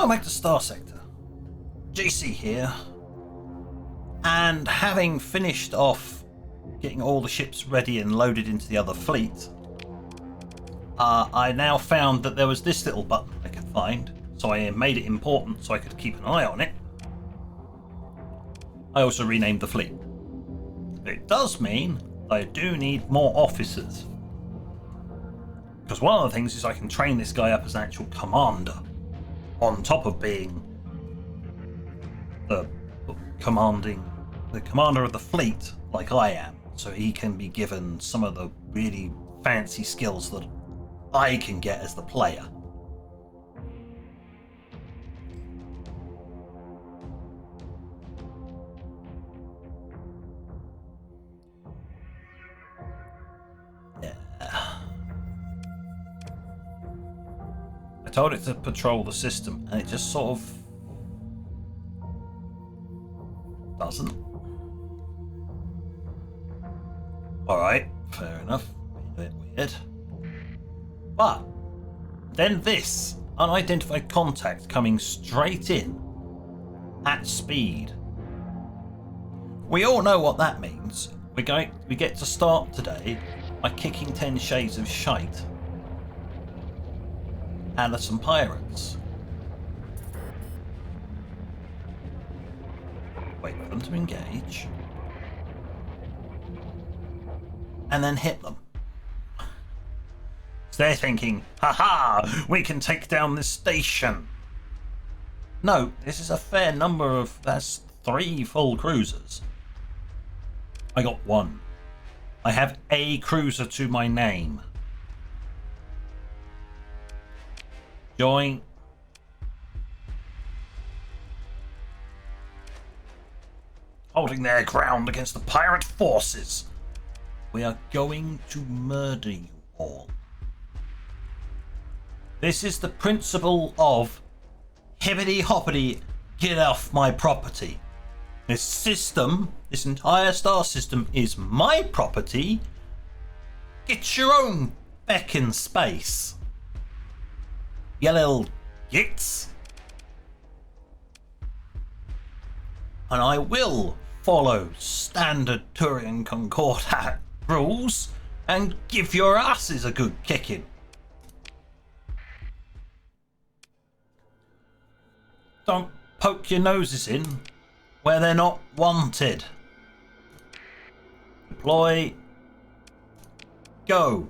Welcome back to Starsector. JC here. And having finished off getting all the ships ready and loaded into the other fleet, I now found that there was this little button I could find, so I made it important so I could keep an eye on it. I also renamed the fleet. It does mean I do need more officers. Because one of the things is I can train this guy up as an actual commander, on top of being the commander of the fleet, like I am. So he can be given some of the really fancy skills that I can get as the player. I told it to patrol the system, and it just sort of doesn't. Alright, fair enough. A bit weird. But then this unidentified contact coming straight in at speed. We all know what that means. We get to start today by kicking 10 shades of shite and some pirates. Wait for them to engage. And then hit them. So they're thinking, haha, we can take down this station. No, this is a fair number of, that's 3 full cruisers. I got 1. I have a cruiser to my name. Join. Holding their ground against the pirate forces. We are going to murder you all. This is the principle of hippity hoppity, get off my property. This system, this entire star system is my property. Get your own feckin' space. You little gits. And I will follow standard Turian Concordat rules and give your asses a good kicking. Don't poke your noses in where they're not wanted. Deploy. Go.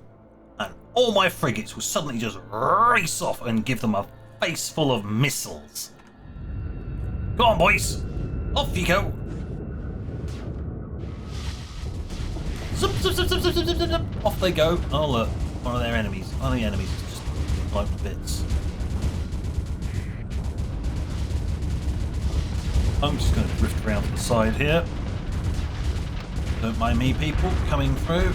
And all my frigates will suddenly just race off and give them a face full of missiles. Go on, boys. Off you go. Zip, zip, zip, zip, zip, zip, zip, zip. Off they go. Oh look, one of their enemies. One of the enemies is just blown to bits. I'm just going to drift around to the side here. Don't mind me, people, coming through.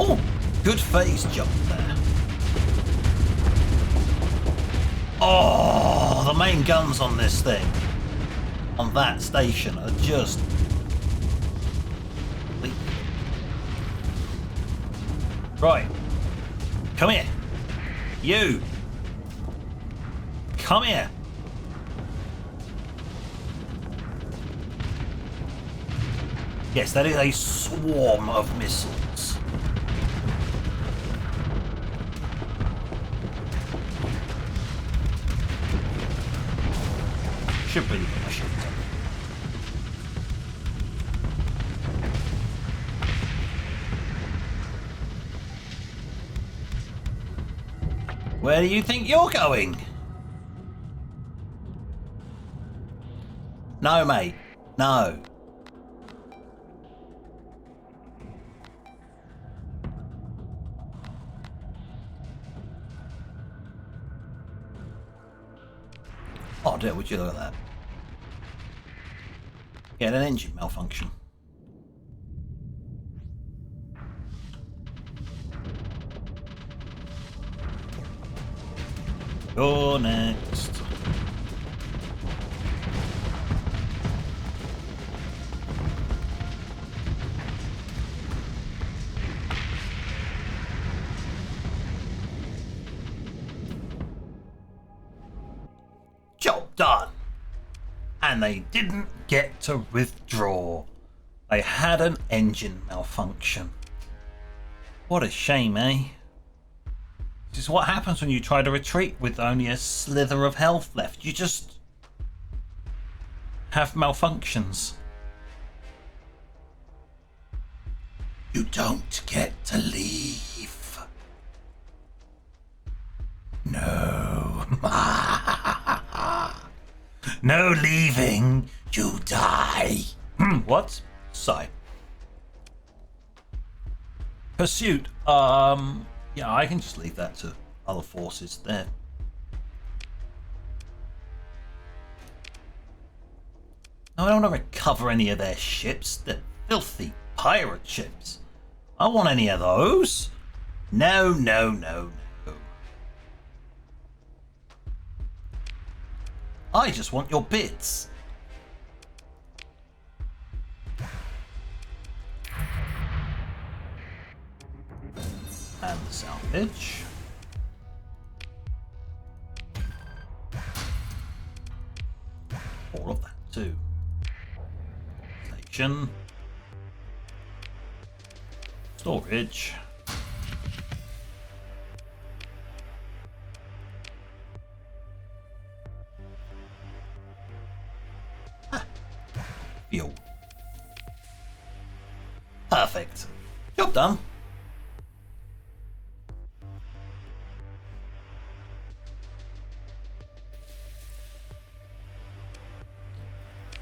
Oh, good phase jump there. Oh, the main guns on this thing, on that station, are just... Right. Come here. You. Come here. Yes, that is a swarm of missiles. Should really get my shit done. Where do you think you're going? No, mate. No. Oh dear, would you look at that? Get an engine malfunction. You're next. job done. And they didn't get to withdraw. They had an engine malfunction. What a shame, eh? This is what happens when you try to retreat with only a slither of health left. You just have malfunctions. You don't get to leave. No. No leaving. You die. What? Sigh. Pursuit. Yeah, I can just leave that to other forces there. No, I don't want to recover any of their ships. They're filthy pirate ships. I don't want any of those. No, no, no, no. I just want your bits. And the salvage. All of that too. Station. Storage. Fuel. Perfect. Job done.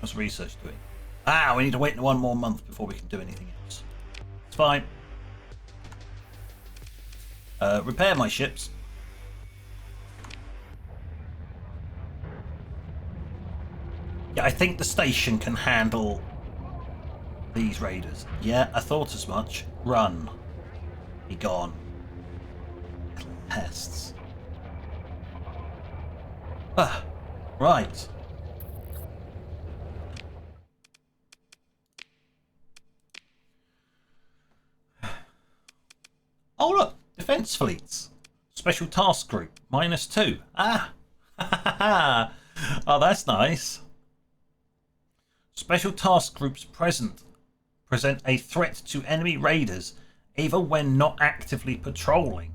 What's research doing? Ah, we need to wait one more month before we can do anything else. It's fine. Repair my ships. Yeah, I think the station can handle these raiders. Yeah, I thought as much. Run. Be gone. Little pests. Ah, right. Oh look, defense fleets. Special task group, -2. Ah, oh that's nice. Special task groups present a threat to enemy raiders even when not actively patrolling.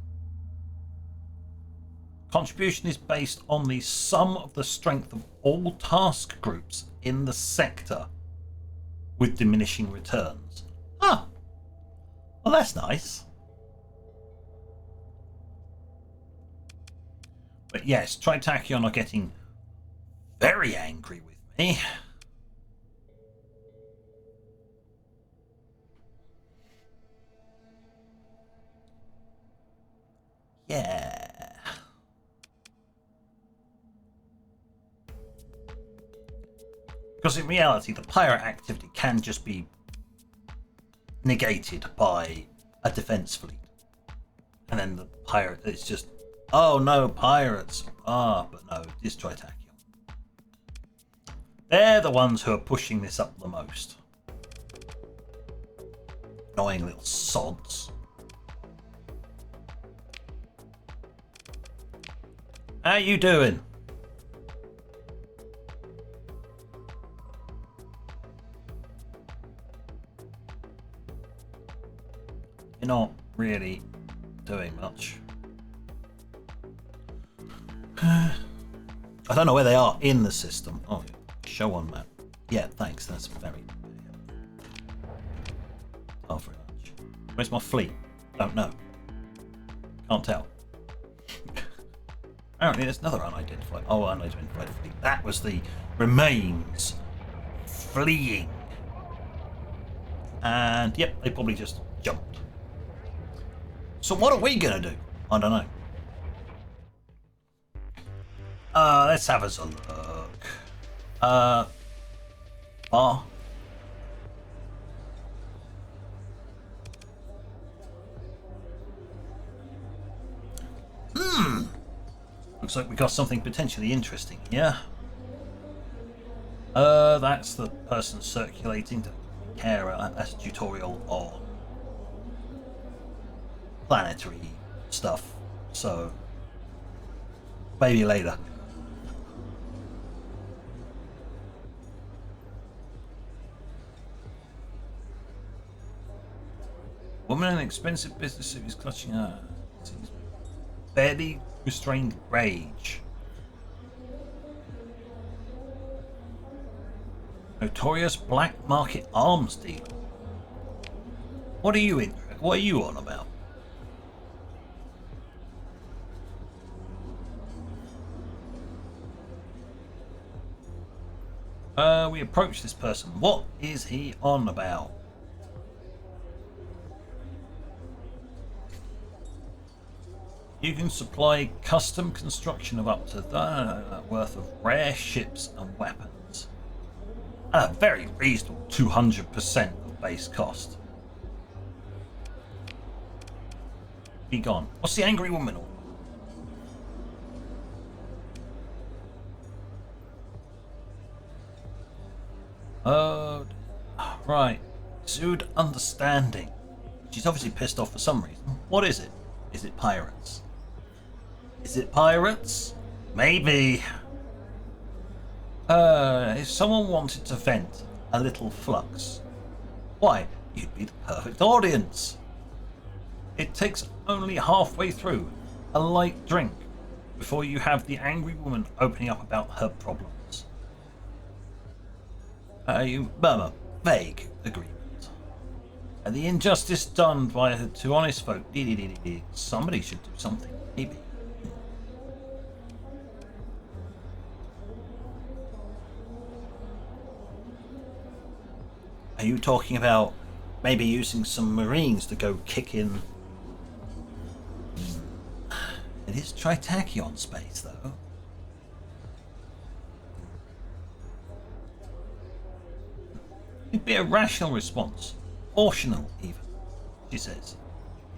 Contribution is based on the sum of the strength of all task groups in the sector with diminishing returns. Ah, well that's nice. But yes, Tritachyon are getting very angry with me. Yeah. Because in reality, the pirate activity can just be negated by a defense fleet. And then the pirate, it's just, oh no, pirates. Ah, but no, it's Tritachyon. They're the ones who are pushing this up the most. Annoying little sods. How you doing? You're not really doing much. I don't know where they are in the system. Oh, show on map. Yeah, thanks. That's very. Oh, very much. Where's my fleet? Don't know. Can't tell. Apparently, there's another unidentified. Oh, unidentified fleet. That was the remains fleeing. And yep, they probably just jumped. So what are we gonna do? I don't know. Let's have us a look. Looks like we got something potentially interesting here. That's the person circulating to care. That's a tutorial on planetary stuff. So maybe later. Woman in an expensive business suit is clutching her. Barely restrained rage. Notorious black market arms dealer. What are you in? What are you on about? We approach this person. What is he on about? You can supply custom construction of up to that worth of rare ships and weapons. At a very reasonable 200% of base cost. Be gone. What's the angry woman on? Right. Exude understanding. She's obviously pissed off for some reason. What is it? Is it pirates? Is it pirates? Maybe. If someone wanted to vent a little flux, why, you'd be the perfect audience. It takes only halfway through a light drink before you have the angry woman opening up about her problems. You murmur vague agreement. And the injustice done by her to honest folk. Somebody should do something, maybe. Are you talking about maybe using some Marines to go kick in? It is Tritachyon space, though. It'd be a rational response. Proportional, even, she says,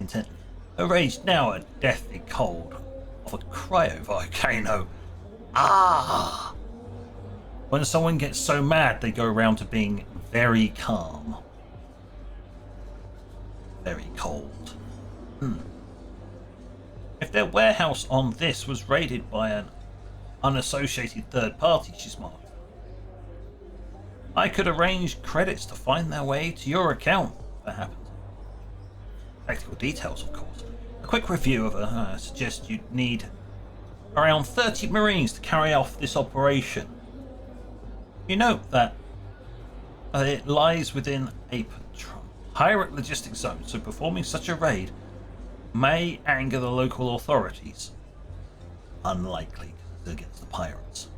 intently. Her rage now a deathly cold of a cryo-volcano. Ah! When someone gets so mad, they go around to being very calm. Very cold. If their warehouse on this was raided by an unassociated third party, she smiled, I could arrange credits to find their way to your account if that happened. Practical details, of course. A quick review of her suggests you'd need around 30 Marines to carry off this operation. You note that it lies within a pirate logistics zone, so performing such a raid may anger the local authorities. Unlikely against the pirates.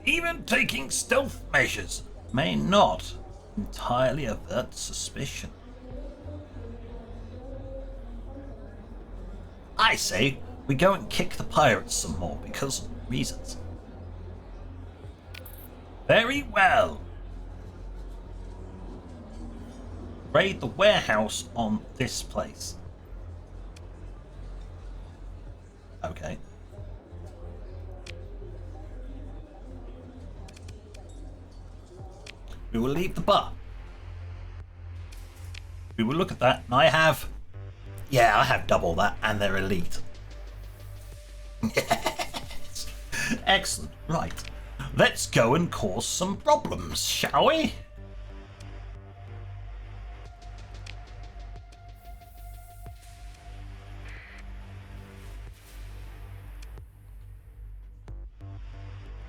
Even taking stealth measures may not entirely avert suspicion. I say we go and kick the pirates some more because of reasons. Very well. Raid the warehouse on this place. Okay. We will leave the bar. We will look at that, and I have double that, and they're elite. Yes. Excellent. Right. Let's go and cause some problems, shall we?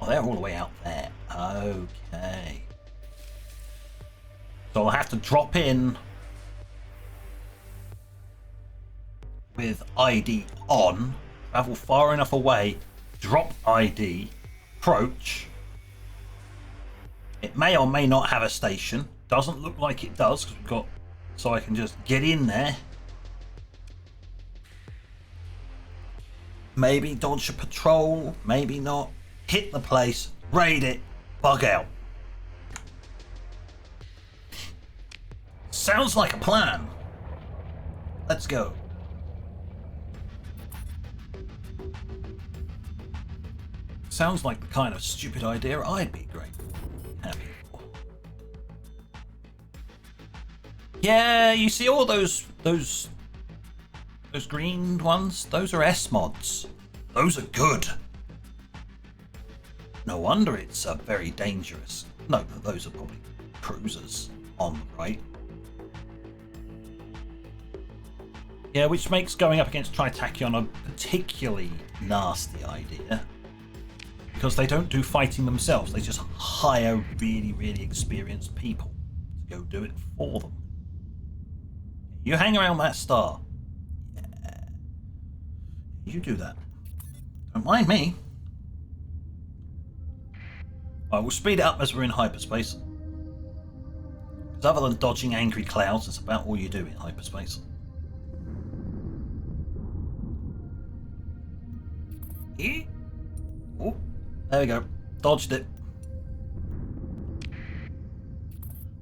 Oh, they're all the way out there. Okay. So I'll have to drop in with ID on, travel far enough away, drop ID, approach. It may or may not have a station. Doesn't look like it does because we've got, so I can just get in there. Maybe dodge a patrol, maybe not. Hit the place, raid it, bug out. Sounds like a plan. Let's go. Sounds like the kind of stupid idea I'd be happy for. Yeah, you see all those green ones? Those are S mods. Those are good. No wonder it's very dangerous. No, those are probably cruisers on the right. Yeah, which makes going up against Tritachyon a particularly nasty idea. Because they don't do fighting themselves. They just hire really, really experienced people to go do it for them. You hang around that star. Yeah. You do that. Don't mind me. Alright, we'll speed it up as we're in hyperspace. Because other than dodging angry clouds, that's about all you do in hyperspace. Oh, there we go. Dodged it.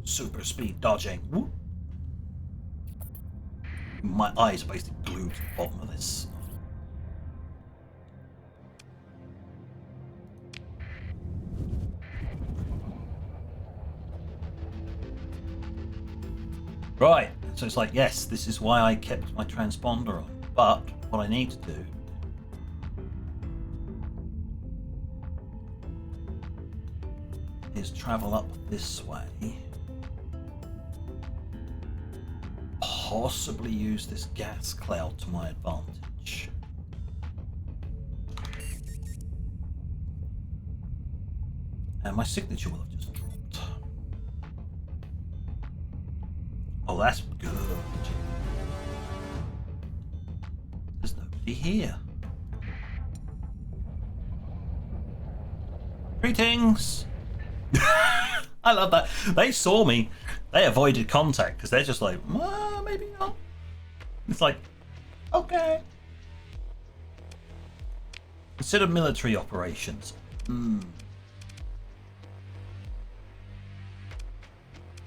Super speed dodging. Whoop. My eyes are basically glued to the bottom of this. Right, so it's like, yes, this is why I kept my transponder on. But what I need to do is travel up this way. Possibly use this gas cloud to my advantage. And my signature will have just dropped. Oh, that's good. There's nobody here. Greetings! I love that. They saw me. They avoided contact because they're just like, well, maybe not. It's like, okay. Consider military operations.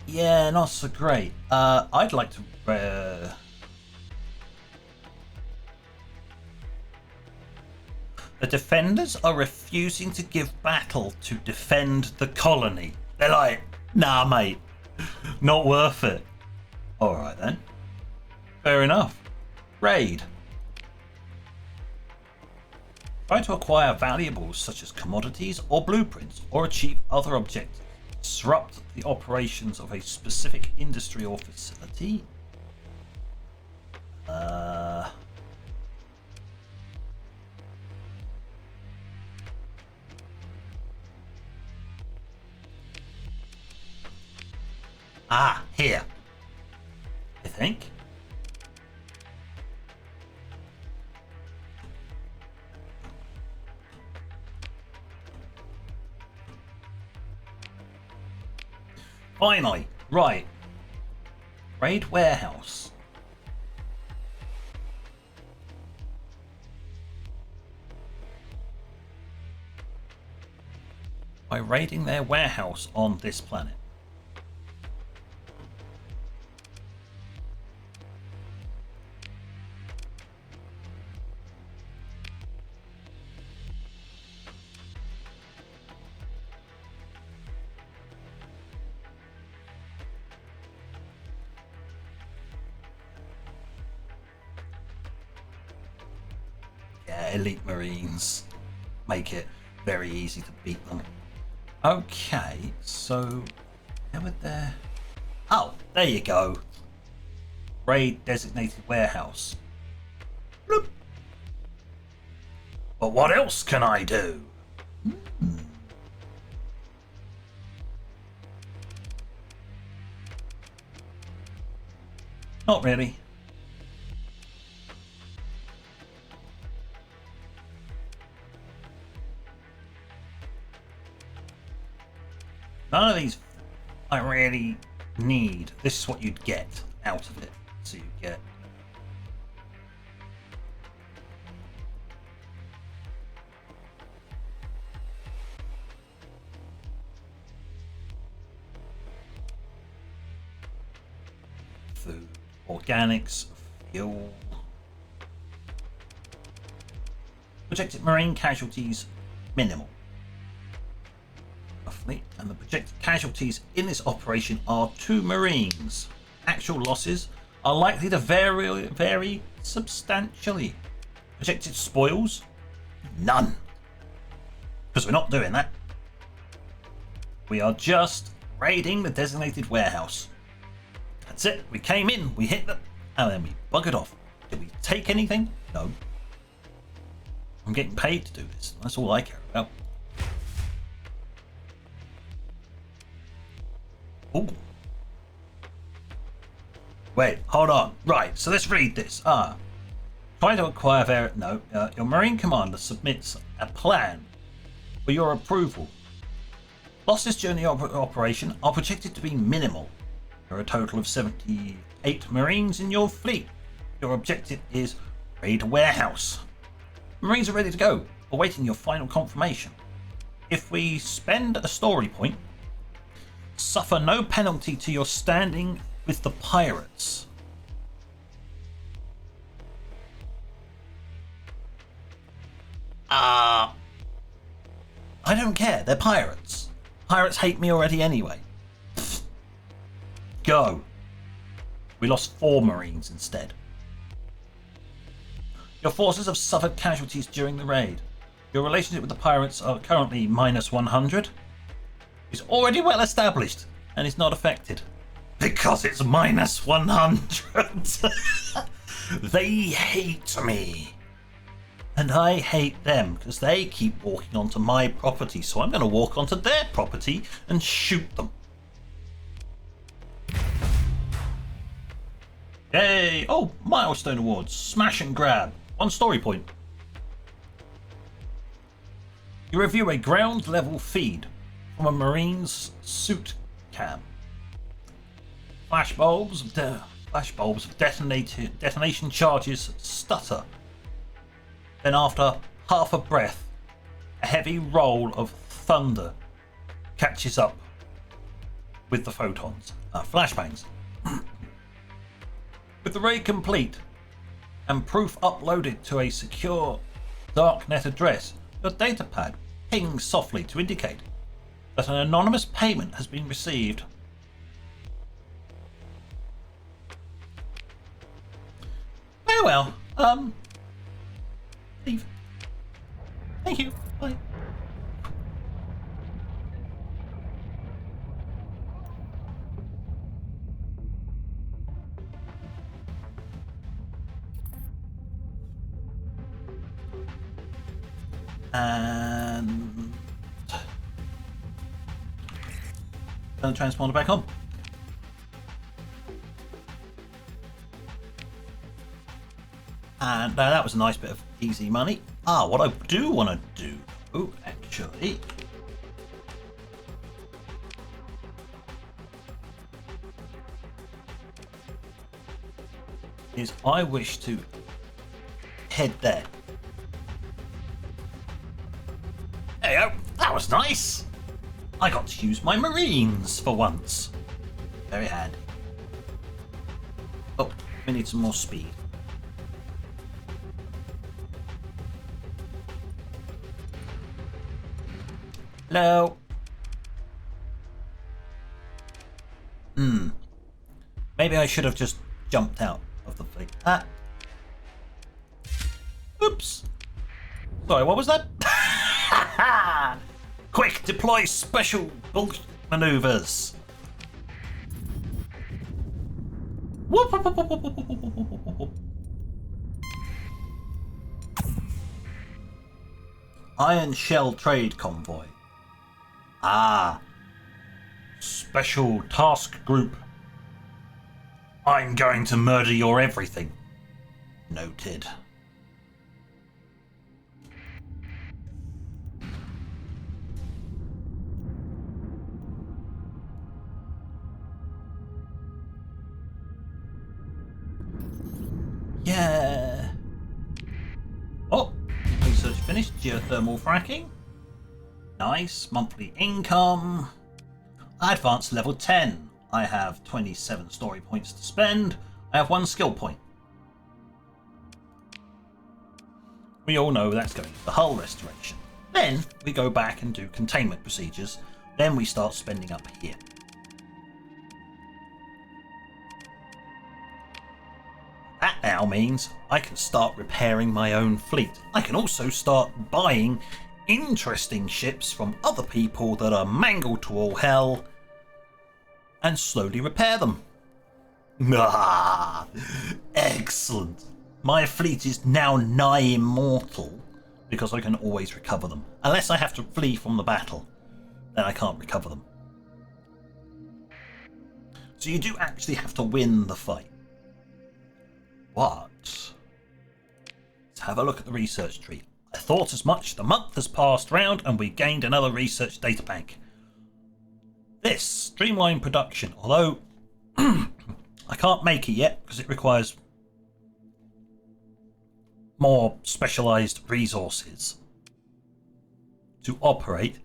Yeah, not so great. I'd like to... The defenders are refusing to give battle to defend the colony. They're like, nah, mate, not worth it. All right, then. Fair enough. Raid. Try to acquire valuables such as commodities or blueprints or achieve other objectives. Disrupt the operations of a specific industry or facility. Here. I think. Finally, right. Raid warehouse. By raiding their warehouse on this planet. Elite Marines make it very easy to beat them. Okay, so how would there? Oh, there you go. Raid designated warehouse. Bloop. But what else can I do? Not really. None of these I really need. This is what you'd get out of it. So you get food, organics, fuel. Projected marine casualties minimal. And the projected casualties in this operation are 2 Marines. Actual losses are likely to vary substantially. Projected spoils? None. Because we're not doing that. We are just raiding the designated warehouse. That's it. We came in, we hit them, and then we buggered off. Did we take anything? No. I'm getting paid to do this. That's all I care about. Ooh. Wait, hold on. Right, so let's read this. Try to acquire your Marine Commander submits a plan for your approval. Losses during the operation are projected to be minimal. There are a total of 78 Marines in your fleet. Your objective is raid warehouse. Marines are ready to go, awaiting your final confirmation. If we spend a story point, suffer no penalty to your standing with the pirates. I don't care, they're pirates. Pirates hate me already anyway. Pfft. Go. We lost 4 Marines instead. Your forces have suffered casualties during the raid. Your relationship with the pirates are currently -100. It's already well established and is not affected. Because it's -100. They hate me. And I hate them because they keep walking onto my property. So I'm going to walk onto their property and shoot them. Yay! Oh, milestone awards. Smash and grab. 1 story point. You review a ground level feed from a Marine's suit cam. Flashbulbs of detonation charges stutter. Then after half a breath, a heavy roll of thunder catches up with the photons. Flashbangs. With the raid complete and proof uploaded to a secure darknet address, your datapad pings softly to indicate that an anonymous payment has been received. Very well. Leave. Thank you. Bye. And turn the transponder back on. And that was a nice bit of easy money. What I do want to do, actually, is I wish to head there. There you go. That was nice. I got to use my Marines for once. Very handy. Oh, we need some more speed. Hello. Maybe I should have just jumped out of the fleet. Oops. Sorry, what was that? Quick, deploy special bullshit maneuvers. Whoop, whoop, whoop, whoop, whoop, whoop, whoop, whoop, whoop. Iron Shell Trade Convoy. Special task group. I'm going to murder your everything. Noted. Yeah. Oh, research finished. Geothermal fracking. Nice. Monthly income. Advanced level 10. I have 27 story points to spend. I have 1 skill point. We all know that's going to the hull restoration. Then we go back and do containment procedures. Then we start spending up here. That now means I can start repairing my own fleet. I can also start buying interesting ships from other people that are mangled to all hell and slowly repair them. Excellent. My fleet is now nigh immortal because I can always recover them. Unless I have to flee from the battle, then I can't recover them. So you do actually have to win the fight. But let's have a look at the research tree. I thought as much. The month has passed round and we gained another research data bank. This streamlined production, although I can't make it yet because it requires more specialized resources to operate.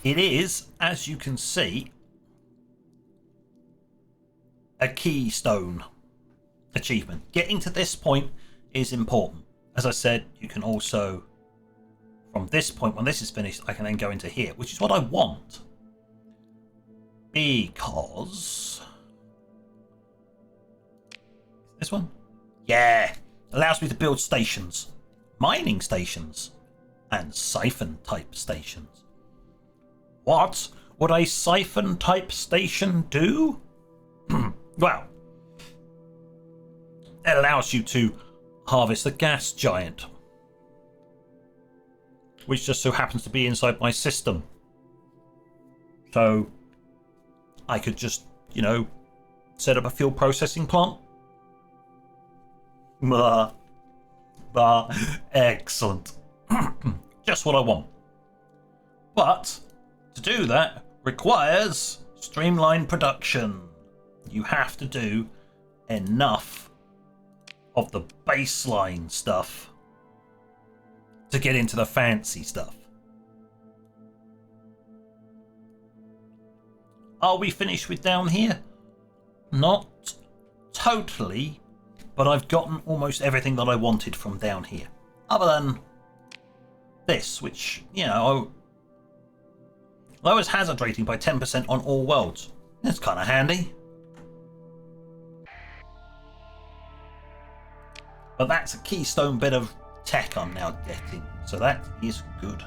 It is, as you can see, a keystone achievement. Getting to this point is important. As I said, you can also, from this point, when this is finished, I can then go into here, which is what I want. Because this one? Yeah. Allows me to build stations. Mining stations. And siphon type stations. What would a siphon type station do? Well, it allows you to harvest a gas giant, which just so happens to be inside my system. So I could just, you know, set up a fuel processing plant. Excellent. Just what I want. But to do that requires streamlined production. You have to do enough of the baseline stuff to get into the fancy stuff. Are we finished with down here? Not totally, but I've gotten almost everything that I wanted from down here. Other than this, which, you know, lowers hazard rating by 10% on all worlds. That's kind of handy. But that's a keystone bit of tech I'm now getting, so that is good.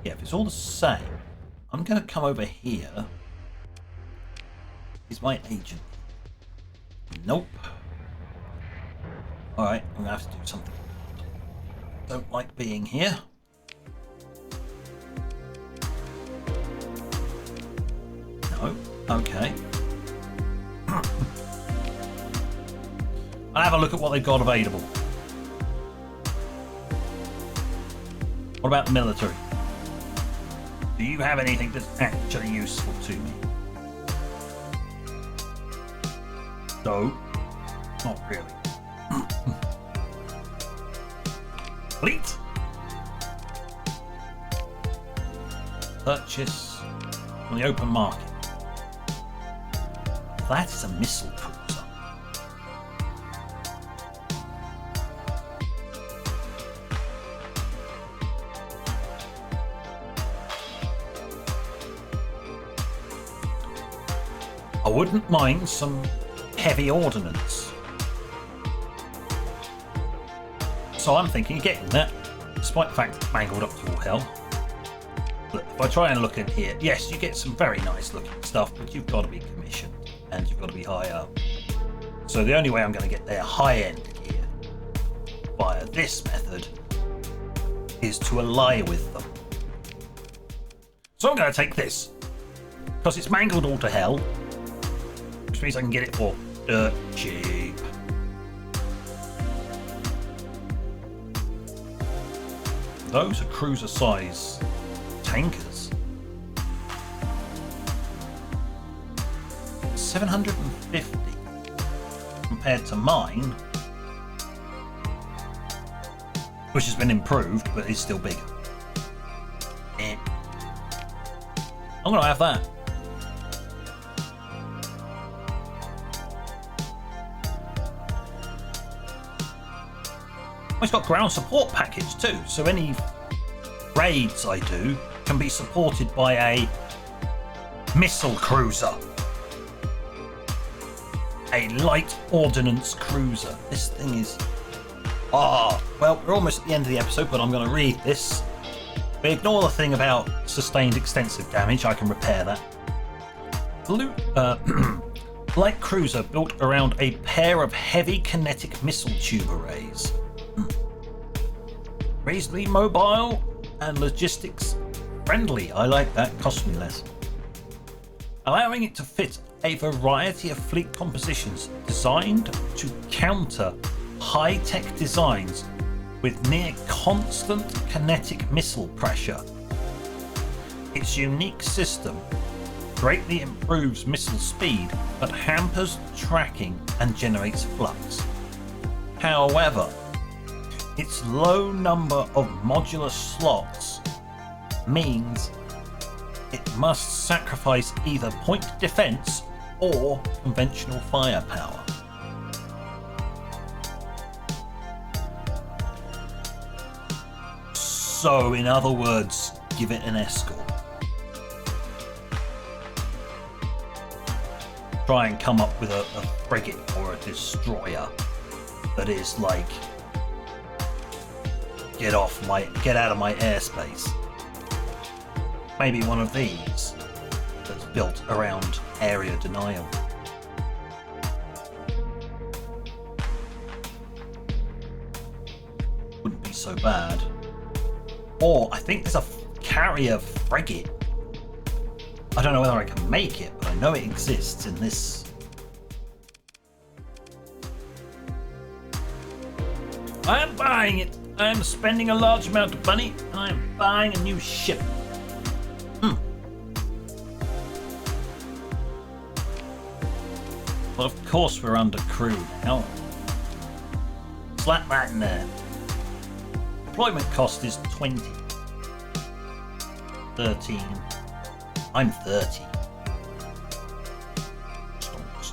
Yeah, if it's all the same, I'm going to come over here. He's my agent. Nope. Alright, I'm going to have to do something. Don't like being here. No. Okay. I'll have a look at what they've got available. What about the military? Do you have anything that's actually useful to me? No. Not really. Fleet. Purchase on the open market. That is a missile cruiser. I wouldn't mind some heavy ordnance. So I'm thinking of getting that, despite the fact it's mangled up to all hell. Look, if I try and look in here, yes, you get some very nice looking stuff, but you've got to be commissioned and you've got to be high up. So the only way I'm going to get their high end gear via this method is to ally with them. So I'm going to take this because it's mangled all to hell, which means I can get it for dirt cheap. Those are cruiser size tankers. 750 compared to mine, which has been improved but is still bigger. I'm gonna have that. It's got ground support package too, so any raids I do can be supported by a missile cruiser. a light ordnance cruiser. This thing is... well, we're almost at the end of the episode, but I'm going to read this. We ignore the thing about sustained extensive damage. I can repair that. Light cruiser built around a pair of heavy kinetic missile tube arrays. Reasonably mobile and logistics friendly. I like that. Cost me less. Allowing it to fit a variety of fleet compositions designed to counter high-tech designs with near constant kinetic missile pressure. Its unique system greatly improves missile speed but hampers tracking and generates flux. However, its low number of modular slots means it must sacrifice either point defense or conventional firepower. So, in other words, give it an escort. Try and come up with a frigate or a destroyer that is like, get out of my airspace. Maybe one of these that's built around area denial. Wouldn't be so bad. Or I think there's a carrier frigate. I don't know whether I can make it, but I know it exists in this. I am buying it. I am spending a large amount of money, and I am buying a new ship. Well, of course we're under crew now. Slap that in there. Deployment cost is 20. 13. I'm 30. Stonks.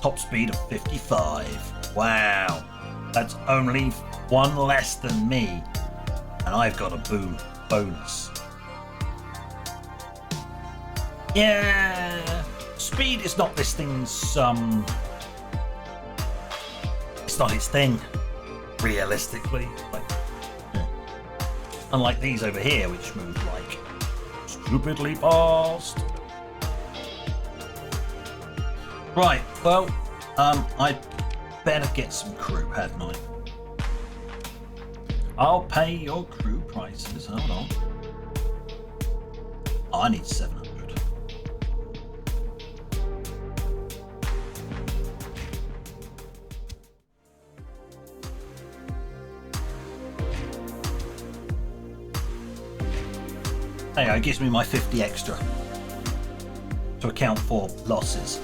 Top speed of 55. Wow. That's only one less than me. And I've got a boom bonus. Yeah. Speed is not this thing's, it's not its thing, realistically. Unlike these over here, which move like stupidly fast. Right, well, I'd better get some crew, hadn't I? I'll pay your crew prices, hold on. I need 700. Hey, it gives me my 50 extra to account for losses.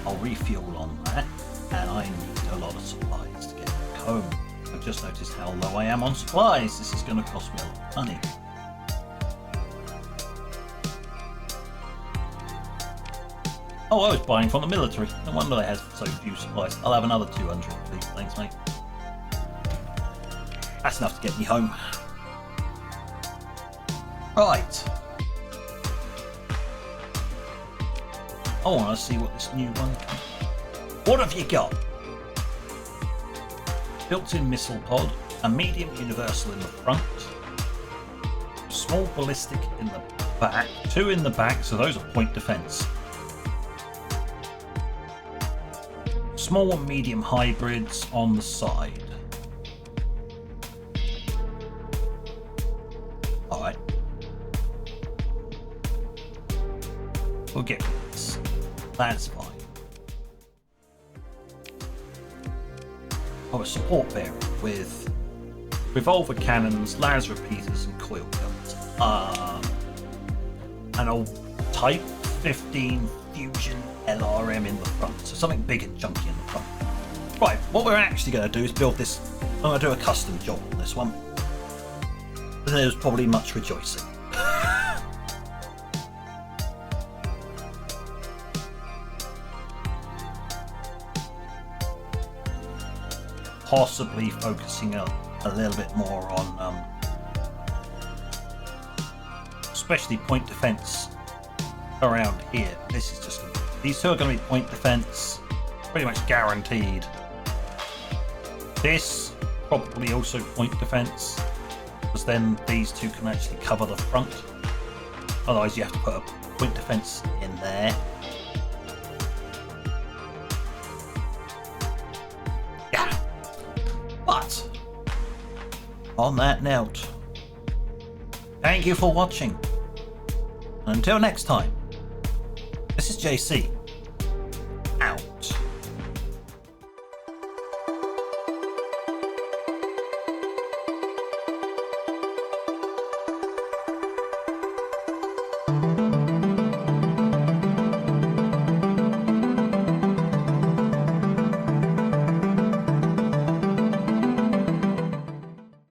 I'll refuel on that, and I need a lot of supplies to get back home. I've just noticed how low I am on supplies. This is going to cost me a lot of money. Oh, I was buying from the military. No wonder they had so few supplies. I'll have another 200, please. Thanks, mate. That's enough to get me home. Right. I want to see what this new one can. What have you got? Built-in missile pod, a medium universal in the front, small ballistic in the back, 2 in the back, so those are point defense. Small and medium hybrids on the side. Alright. We'll get this. That's fine. Oh, a support bearer with revolver cannons, las repeaters, and coil guns. And a Type 15 Fusion LRM in the front. So something big and chunky in the front. Right, what we're actually going to do is build this. I'm going to do a custom job on this one. There's probably much rejoicing. Possibly focusing a little bit more on especially point defense around here. This is just these two are going to be point defense, pretty much guaranteed. This probably also point defense, because then these two can actually cover the front. Otherwise, you have to put a point defense in there. Yeah. But on that note, thank you for watching. Until next time, this is JC.